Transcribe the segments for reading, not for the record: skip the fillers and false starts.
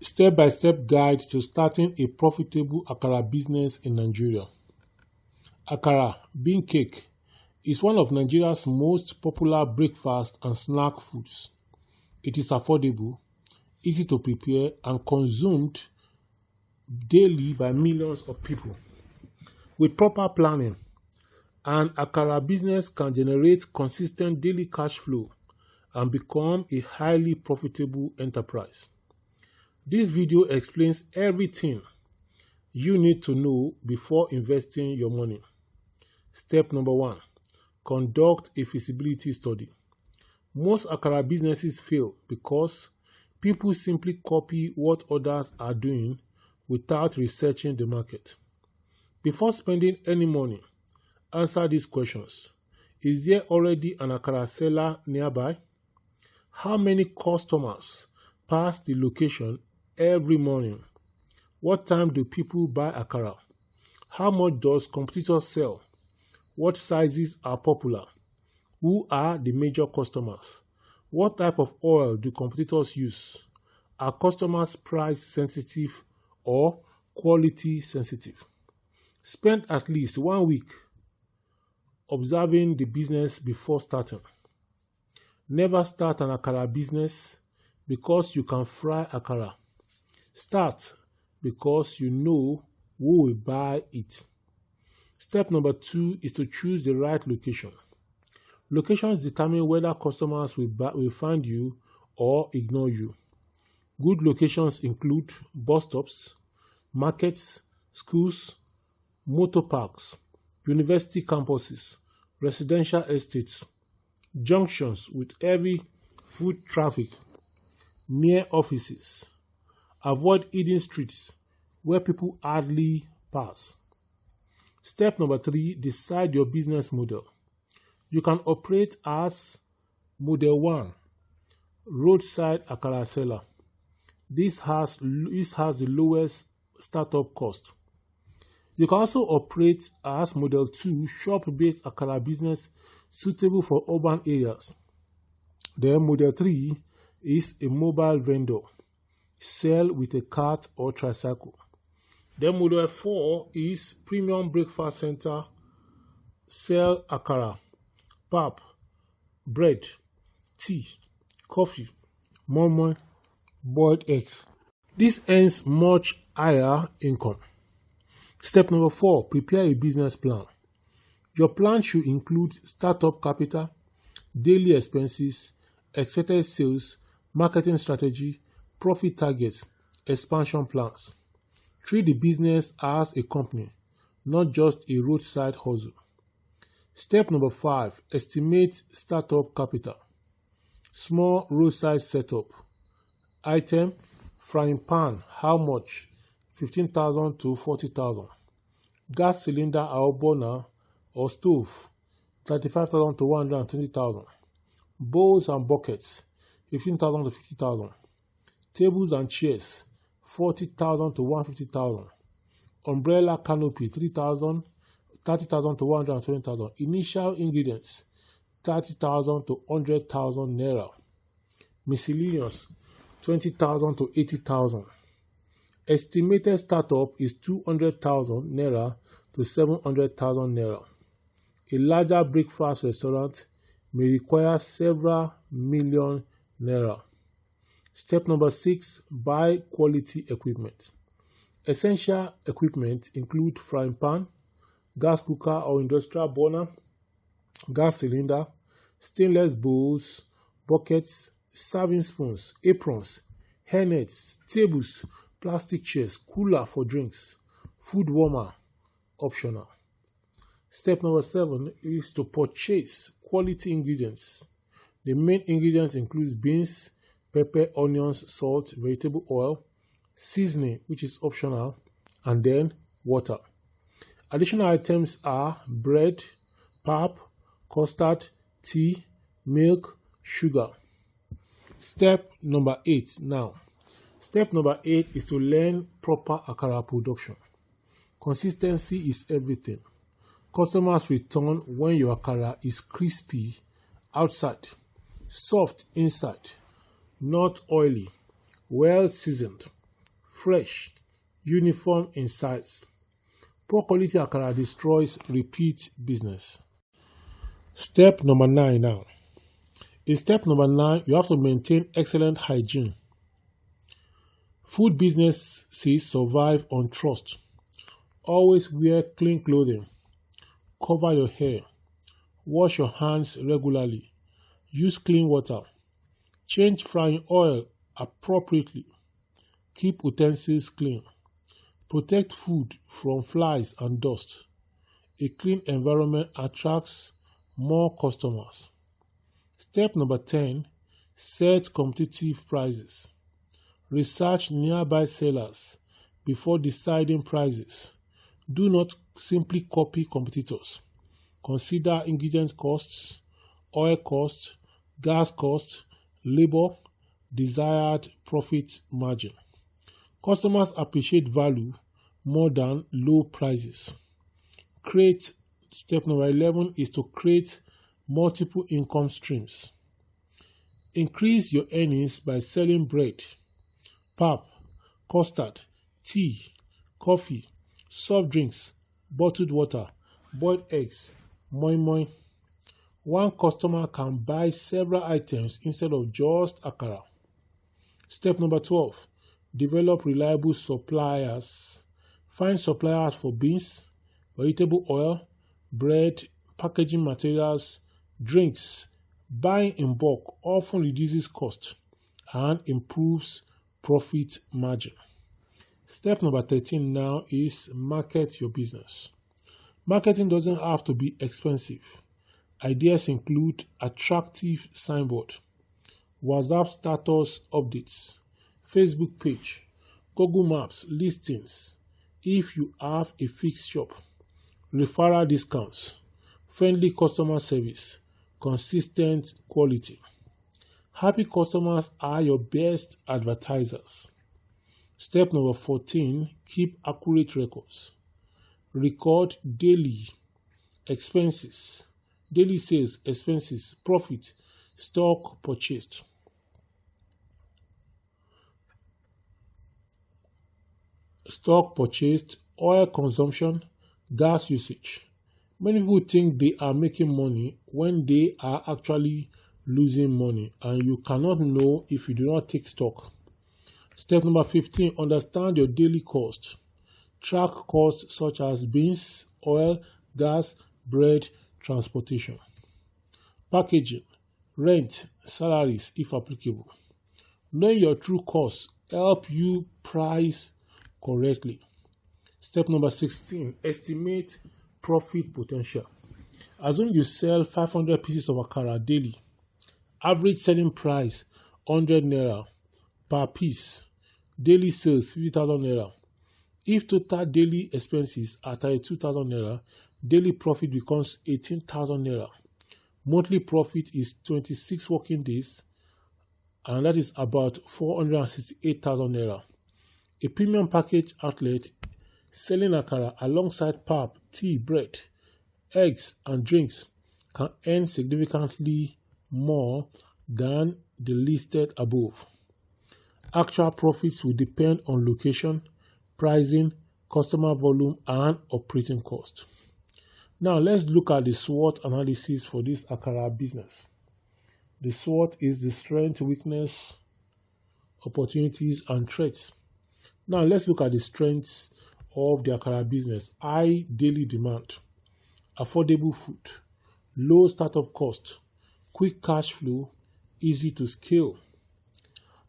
Step-by-step guide to starting a profitable Akara business in Nigeria. Akara, bean cake, is one of Nigeria's most popular breakfast and snack foods. It is affordable, easy to prepare, and consumed daily by millions of people. With proper planning, an Akara business can generate consistent daily cash flow and become a highly profitable enterprise. This video explains everything you need to know before investing your money. Step number 1. Conduct a feasibility study. Most Akara businesses fail because people simply copy what others are doing without researching the market. Before spending any money, answer these questions. Is there already an Akara seller nearby? How many customers pass the location every morning? What time do people buy Akara? How much does competitors sell? What sizes are popular? Who are the major customers? What type of oil do competitors use? Are customers price sensitive or quality sensitive? Spend at least 1 week observing the business before starting. Never start an Akara business because you can fry Akara. Start because you know who will buy it. Step number 2 is to choose the right location. Locations determine whether customers will find you or ignore you. Good locations include bus stops, markets, schools, motor parks, university campuses, residential estates, junctions with heavy foot traffic, near offices. Avoid hidden streets where people hardly pass. Step number 3, decide your business model. You can operate as Model 1, roadside Akara seller. This has the lowest startup cost. You can also operate as Model 2, shop-based Akara business suitable for urban areas. Then Model 3 is a mobile vendor, sell with a cart or tricycle. Then Model 4 is premium breakfast center, sell Akara, pap, bread, tea, coffee, moi, boiled eggs. This earns much higher income. Step number 4, prepare a business plan. Your plan should include startup capital, daily expenses, expected sales, marketing strategy, profit targets, expansion plans. Treat the business as a company, not just a roadside hustle. Step number 5, estimate startup capital. Small roadside setup. Item, frying pan, how much? 15,000 to 40,000. Gas cylinder or burner or stove, 35,000 to 120,000. Bowls and buckets, 15,000 to 50,000. Tables and chairs, 40,000 to 150,000. Umbrella canopy, 30,000 to 120,000. Initial ingredients, 30,000 to 100,000 naira. Miscellaneous, 20,000 to 80,000. Estimated startup is 200,000 naira to 700,000 naira. A larger breakfast restaurant may require several million naira. Step number 6, buy quality equipment. Essential equipment include frying pan, gas cooker or industrial burner, gas cylinder, stainless bowls, buckets, serving spoons, aprons, hairnets, tables, plastic chairs, cooler for drinks, food warmer, optional. Step number 7 is to purchase quality ingredients. The main ingredients include beans, pepper, onions, salt, vegetable oil, seasoning, which is optional, and then water. Additional items are bread, pap, custard, tea, milk, sugar. Step number 8 now. Step number 8 is to learn proper Akara production. Consistency is everything. Customers return when your Akara is crispy outside, soft inside, not oily, well seasoned, fresh, uniform in size. Poor quality akara destroys repeat business. Step number 9 now. In step number 9, you have to maintain excellent hygiene. Food businesses survive on trust. Always wear clean clothing. Cover your hair. Wash your hands regularly. Use clean water. Change frying oil appropriately. Keep utensils clean. Protect food from flies and dust. A clean environment attracts more customers. Step number 10. Set competitive prices. Research nearby sellers before deciding prices. Do not simply copy competitors. Consider ingredient costs, oil costs, gas costs, labor, desired profit margin. Customers appreciate value more than low prices. Step number 11 is to create multiple income streams. Increase your earnings by selling bread, pap, custard, tea, coffee, soft drinks, bottled water, boiled eggs, moi moi. One customer can buy several items instead of just akara. Step number 12. Develop reliable suppliers. Find suppliers for beans, vegetable oil, bread, packaging materials, drinks. Buying in bulk often reduces cost and improves profit margin. Step number 13 now is market your business. Marketing doesn't have to be expensive. Ideas include attractive signboard, WhatsApp status updates, Facebook page, Google Maps listings. If you have a fixed shop, referral discounts, friendly customer service, consistent quality. Happy customers are your best advertisers. Step number 14, keep accurate records. Record daily expenses, daily sales, expenses, profit, stock purchased. Stock purchased, oil consumption, gas usage. Many people think they are making money when they are actually losing money, and you cannot know if you do not take stock. Step number 15, understand your daily cost. Track costs such as beans, oil, gas, bread, transportation. Packaging, rent, salaries if applicable. Knowing your true costs help you price correctly. Step number 16, estimate profit potential. Assume you sell 500 pieces of akara daily. Average selling price 100 naira per piece. Daily sales 50,000 naira. If total daily expenses are 32,000 naira, daily profit becomes 18,000 naira. Monthly profit is 26 working days, and that is about 468,000 naira. A premium package outlet selling akara alongside pap, tea, bread, eggs, and drinks can earn significantly more than the listed above. Actual profits will depend on location, pricing, customer volume, and operating cost. Now let's look at the SWOT analysis for this akara business. The SWOT is the strength, weakness, opportunities, and threats. Now let's look at the strengths of the akara business. High daily demand, affordable food, low startup cost, quick cash flow, easy to scale.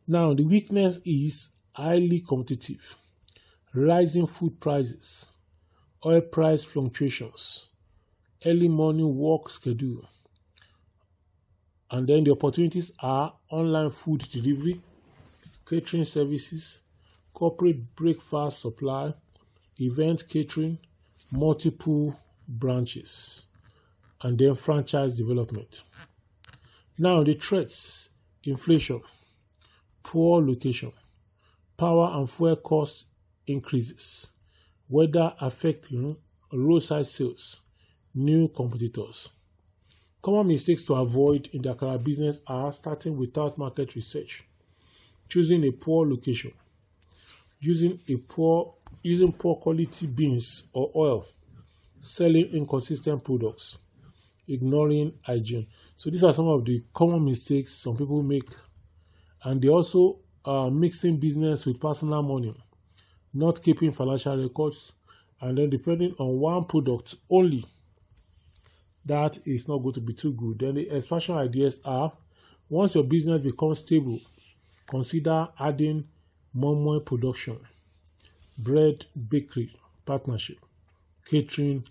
Now the weakness is highly competitive, rising food prices, oil price fluctuations, early morning work schedule. And then the opportunities are online food delivery, catering services, corporate breakfast supply, event catering, multiple branches, and then franchise development. Now the threats: inflation, poor location, power and fuel cost increases, weather affecting roadside sales, new competitors. Common mistakes to avoid in the akara business are starting without market research, choosing a poor location, using poor quality beans or oil, selling inconsistent products, ignoring hygiene. So these are some of the common mistakes some people make, and they also mixing business with personal money, not keeping financial records, and then depending on one product only. That is not going to be too good. Then the expansion ideas are: once your business becomes stable, consider adding more production, bread bakery partnership, catering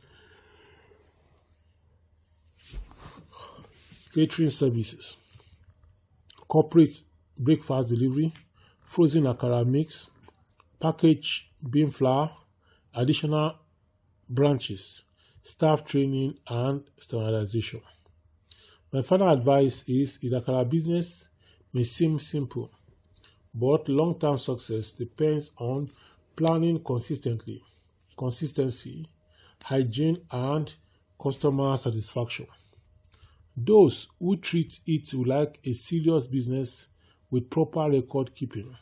services, corporate breakfast delivery, frozen akara mix, packaged bean flour, additional branches, staff training, and standardization. My final advice is akara business may seem simple, but long-term success depends on planning consistency, hygiene, and customer satisfaction. Those who treat it like a serious business with proper record keeping,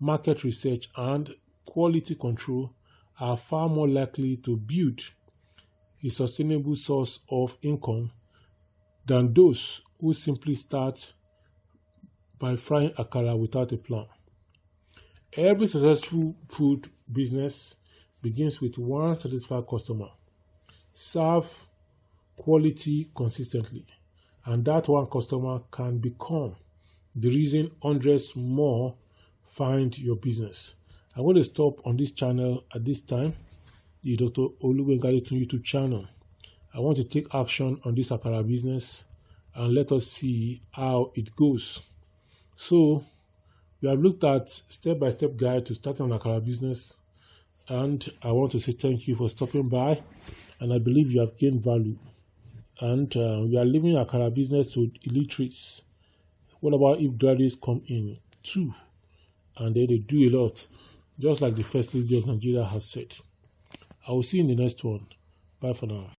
market research, and quality control are far more likely to build a sustainable source of income than those who simply start by frying akara without a plan. Every successful food business begins with one satisfied customer. Serve quality consistently, and that one customer can become the reason hundreds more find your business. I'm going to stop on this channel at this time, the Dr. Oluwengadetun YouTube channel. I want to take action on this akara business and let us see how it goes. So, we have looked at step-by-step guide to start an akara business, and I want to say thank you for stopping by, and I believe you have gained value. And we are leaving akara business to illiterates. What about if graduates come in too, and then they do a lot, just like the First Lady of Nigeria has said? I will see you in the next one. Bye for now.